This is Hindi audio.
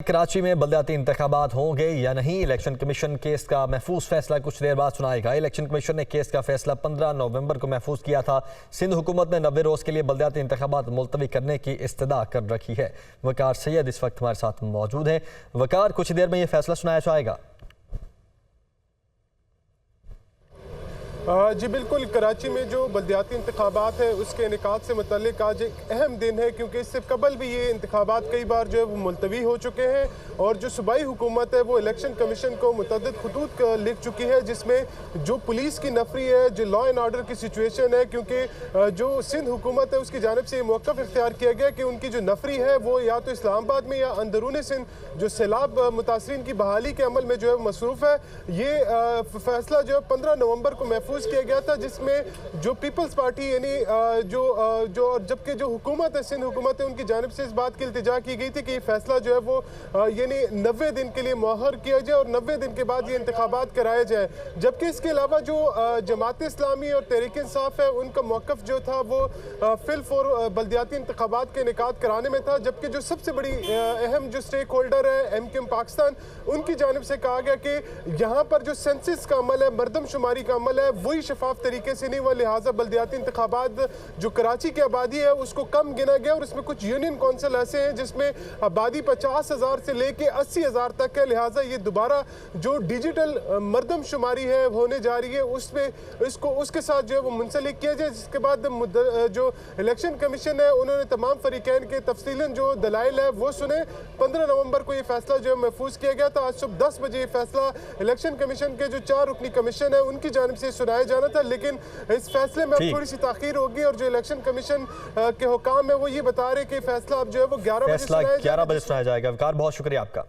कराची में बलदियाती इंतखाबात होंगे या नहीं, इलेक्शन कमीशन केस का महफूज फैसला कुछ देर बाद सुनाएगा। इलेक्शन कमीशन ने केस का फैसला 15 नवंबर को महफूज किया था। सिंध हुकूमत ने 90 रोज़ के लिए बलदियाती इंतखाबात मुलतवी करने की इस्तदा कर रखी है। वकार सैयद इस वक्त हमारे साथ मौजूद है। वकार, कुछ देर में ये फैसला सुनाया जाएगा? जी बिल्कुल, कराची में जो बलदियाती इंतखाबात है उसके इनेकाद से मुतल्लिक आज एक अहम दिन है, क्योंकि इससे कबल भी ये इंतखाबात कई बार जो है वो मुलतवी हो चुके हैं और जो सूबाई हुकूमत है वो इलेक्शन कमीशन को मुतअद्दिद खतूत लिख चुकी है, जिसमें जो पुलिस की नफरी है, जो लॉ एंड ऑर्डर की सिचुएशन है, क्योंकि जो सिंध हुकूमत है उसकी जानिब से ये मौक़िफ़ इख्तियार किया गया कि उनकी जो नफरी है वो या तो इस्लामाबाद में या अंदरून सिंध जो सैलाब मुतासरीन की बहाली के अमल में जो है मसरूफ़ है। ये फैसला जो है 15 नवंबर को महफूज किया गया था, जिसमें जो पीपल्स पार्टी यानी जो जबकि जो हुकूमत है, सिंध हुकूमत है, उनकी जानिब से इस बात की इल्तिजा की गई थी कि ये फैसला जो है वो यानी 90 दिन के लिए मुहर किया जाए और 90 दिन के बाद ये इंतखाबात कराया जाए। जबकि इसके अलावा जो जमात इस्लामी और तहरीक इंसाफ है उनका मौक़िफ़ जो था वो फिल फॉर बलदियाती इंतखाबात के इनेकाद कराने में था। जबकि जो सबसे बड़ी अहम जो स्टेक होल्डर है MKM पाकिस्तान, उनकी जानिब से कहा गया कि यहाँ पर जो सेंसस का अमल है, मरदमशुमारी का अमल है, वही शफाफ तरीके से नहीं हुआ, लिहाजा बलदियाती इंतखाबात जो कराची की आबादी है उसको कम गिना गया। और इसमें कुछ यूनियन कौंसिल ऐसे हैं जिसमें आबादी 50,000 से लेके 80,000 तक है, लिहाजा ये दोबारा जो डिजिटल मरदमशुमारी है होने जा रही है उसमें इसको उसके साथ जो है वो मुंसलिक किया जाए। जिसके बाद जो इलेक्शन कमीशन है उन्होंने तमाम फरीकैन के तफसीलन जो दलाइल है वो सुने। 15 नवंबर को ये फैसला जो है महफूज किया गया था। आज सुबह 10 बजे ये फैसला इलेक्शन कमीशन के जो 4 रुकनी कमीशन है उनकी जानिब से सुनाया जाना था, लेकिन इस फैसले में अब थोड़ी सी ताखीर होगी और जो इलेक्शन कमीशन के हुकाम है वो ये बता रहे कि फैसला अब जो है वो 11 बजे सुनाया जाएगा। वकार, बहुत शुक्रिया आपका।